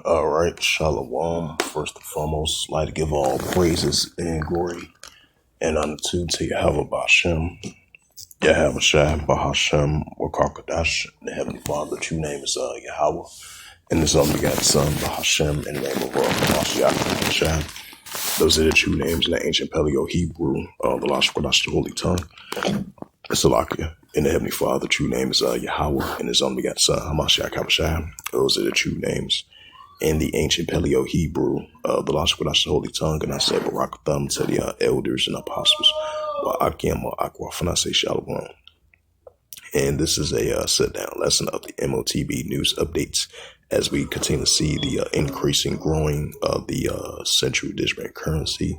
All right, Shalom. First and foremost, like to give all praises and glory and honor to Yahweh Bashem, Yahweh Shai, Bahashem, Wakakadash, the Heavenly Father. True name is Yahweh, and His only begotten Son, Bahashem, in the name of Mashiach Shai. Those are the true names in the ancient Paleo Hebrew, the Lashkwadash, the Holy Tongue, Salakia. In the Heavenly Father, true name is Yahweh, and His only begotten Son, Hamashiach Shai. Those are the true names in the ancient Paleo Hebrew, the Lashkwadash, the Holy Tongue, and I said Barakatham to the elders and apostles. Wa'akim Wa'akwa Fanase Shalom. And this is a sit-down lesson of the M.O.T.B news updates as we continue to see the increasing growing of the central digital currency,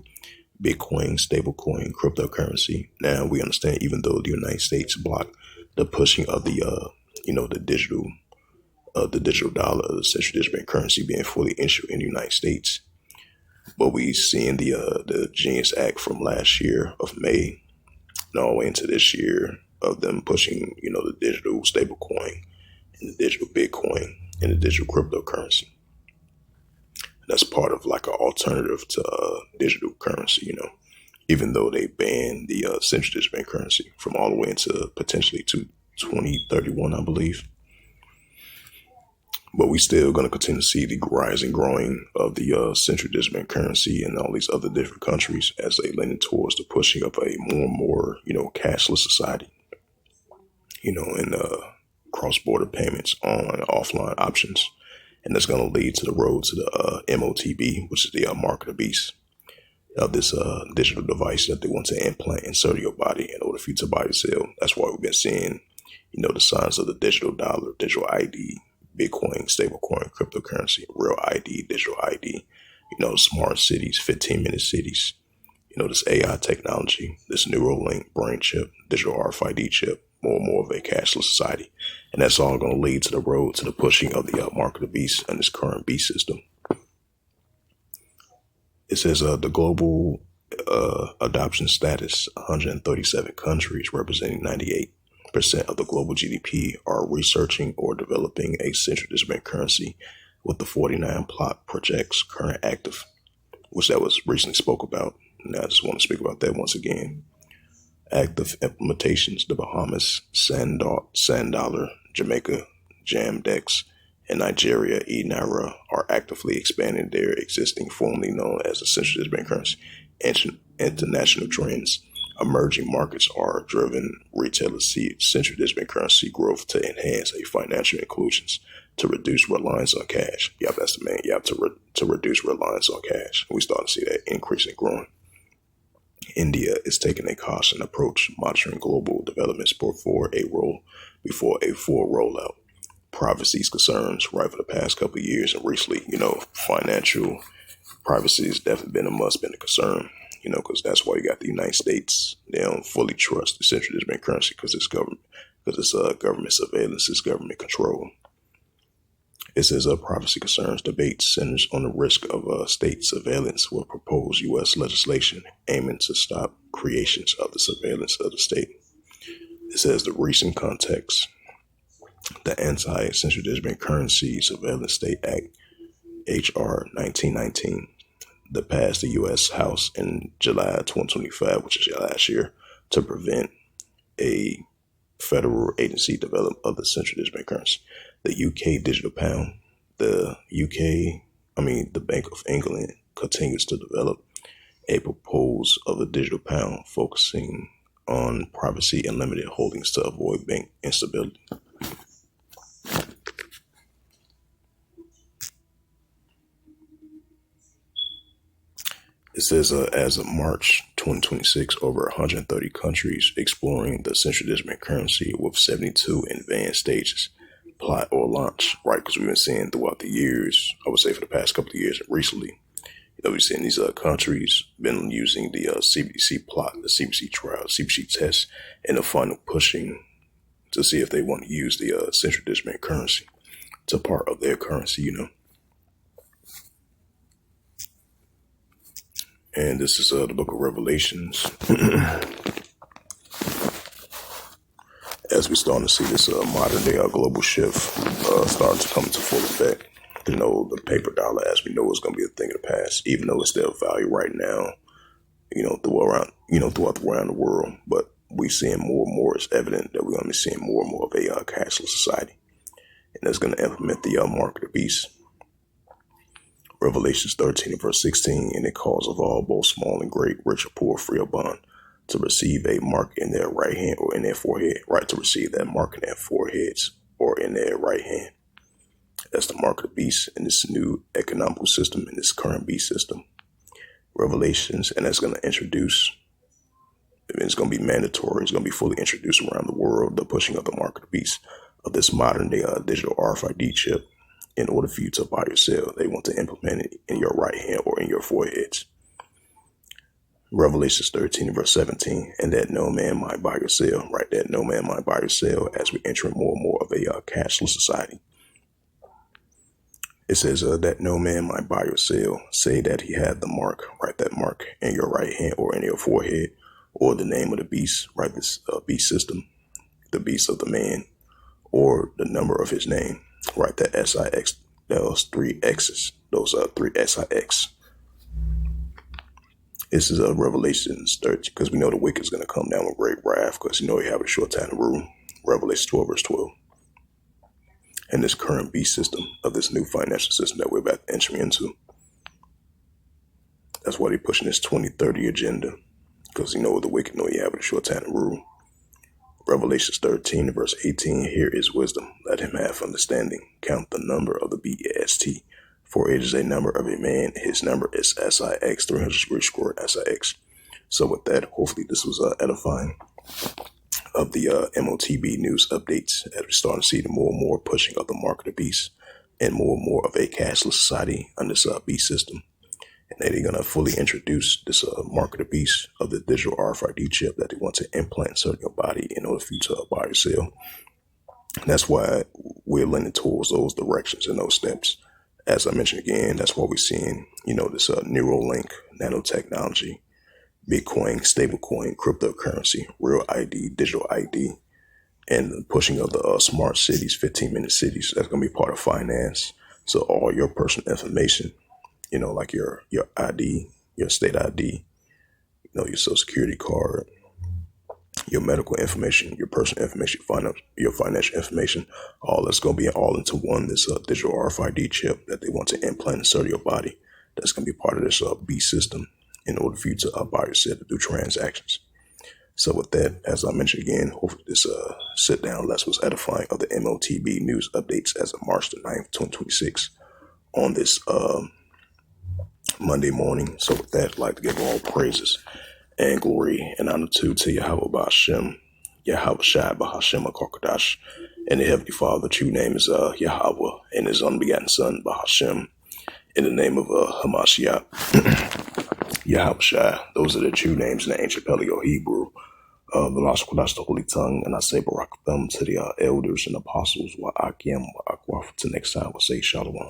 Bitcoin, stablecoin, cryptocurrency. Now we understand, even though the United States blocked the pushing of the the digital dollar, the central digital currency being fully issued in the United States, but we seeing the Genius Act from last year of May, and all the way into this year of them pushing, the digital stablecoin and the digital Bitcoin and the digital cryptocurrency. That's part of like an alternative to digital currency, even though they banned the central digital currency from all the way into potentially to 2031, I believe. But we still going to continue to see the rise and growing of the central digital currency in all these other different countries as they lean towards the pushing of a more and more, cashless society, and cross-border payments, online and offline options. And that's going to lead to the road to the M.O.T.B, which is the mark of the beast of this digital device that they want to insert your body in order for you to buy or sell. That's why we've been seeing, the signs of the digital dollar, digital ID, Bitcoin, stablecoin, cryptocurrency, real ID, digital ID, smart cities, 15-minute cities, this AI technology, this Neuralink brain chip, digital RFID chip, more and more of a cashless society. And that's all going to lead to the road to the pushing of the mark of the beast and this current beast system. It says the global adoption status, 137 countries representing 98% of the global GDP are researching or developing a central digital currency, with the 49 plot projects current active, which that was recently spoke about. And I just want to speak about that once again. Active implementations: the Bahamas, Sand Dollar, Jamaica, Jamdex, and Nigeria, Naira, are actively expanding their existing, formerly known as the central digital currency. International trends. Emerging markets are driven retailers see central digital currency growth to enhance a financial inclusions, to reduce reliance on cash. Yeah, that's the main. You have to reduce reliance on cash. We start to see that increase and growing. India is taking a caution approach, monitoring global developments before a full rollout. Privacy concerns right for the past couple of years, and recently, financial privacy has definitely been a concern. Because that's why you got the United States. They don't fully trust the central digital currency because it's government surveillance, it's government control. It says privacy concerns debate centers on the risk of state surveillance with proposed U.S. legislation aiming to stop creations of the surveillance of the state. It says the recent context, the Anti-Central Digital Currency Surveillance State Act, H.R. 1919, that passed the U.S. House in July 2025, which is last year, to prevent a federal agency development of the central digital currency. The UK digital pound, the Bank of England continues to develop a proposal of a digital pound focusing on privacy and limited holdings to avoid bank instability. It says, as of March 2026, over 130 countries exploring the central digital currency, with 72 in advanced stages, plot or launch, right? Because we've been seeing throughout the years, I would say for the past couple of years, recently, we've seen these countries been using the CBDC plot, the CBDC trial, CBDC test, and the final pushing to see if they want to use the central digital currency to part of their currency, And this is the book of Revelations. As we starting to see this modern day global shift starting to come into full effect. The paper dollar, as we know, is going to be a thing of the past, even though it's still value right now, throughout around the world. But we're seeing more and more. It's evident that we're going to be seeing more and more of a cashless society, and that's going to implement the mark of the beast. Revelations 13 and verse 16, and it calls of all, both small and great, rich or poor, free or bond, to receive a mark in their right hand or in their forehead, right, to receive that mark in their foreheads or in their right hand. That's the mark of the beast in this new economical system, in this current beast system. Revelations, and that's going to introduce, it's going to be mandatory, it's going to be fully introduced around the world, the pushing of the mark of the beast of this modern day digital RFID chip. In order for you to buy or sell, they want to implement it in your right hand or in your foreheads. Revelations 13 verse 17, and that no man might buy or sell, right? That no man might buy or sell, as we enter more and more of a cashless society. It says that no man might buy or sell, say that he had the mark, right? That mark in your right hand or in your forehead, or the name of the beast, right? This beast system, the beast of the man, or the number of his name, right? That SIX, those three X's, those three SIX. This is Revelations 13, because we know the wicked is going to come down with great wrath, because you have a short time to rule. Revelation 12 verse 12. And this current beast system of this new financial system that we're about to enter into. That's why they're pushing this 2030 agenda, because the wicked know you have a short time to rule. Revelations 13 verse 18, here is wisdom, let him have understanding, count the number of the beast, for it is a number of a man, his number is SIX, 300 squared SIX. So with that, hopefully this was edifying of the M.O.T.B news updates, as we start to see the more and more pushing of the mark of the beast and more of a cashless society under this beast system. And they're going to fully introduce this mark of the beast of the digital RFID chip that they want to implant inside your body in order for you to buy or sell. And that's why we're leaning towards those directions and those steps. As I mentioned again, that's why we're seeing, this Neuralink, nanotechnology, Bitcoin, stablecoin, cryptocurrency, real ID, digital ID, and the pushing of the smart cities, 15-minute cities. That's going to be part of finance. So all your personal information, like your ID, your state ID, your social security card, your medical information, your personal information, your financial information, all that's going to be all into one, this digital RFID chip that they want to implant inside of your body. That's going to be part of this B system in order for you to buy or sell, to do transactions. So with that, as I mentioned again, hopefully this sit down lesson was edifying of the M.O.T.B news updates as of March the 9th, 2026 on this Monday morning. So with that, I'd like to give all praises and glory and honor to Yahweh Ba'Hashem, Yahweh Shai Ba'Hashem HaKodesh, and the Heavenly Father. The true name is Yahweh, and His unbegotten Son Ba'Hashem, in the name of Hamashiach, Yahweh Shai. Those are the true names in the ancient Paleo Hebrew. The Holy Tongue, and I say Barak them to the elders and apostles, Wa'akim, Wa'akwaf. Till next time, we'll say Shalom.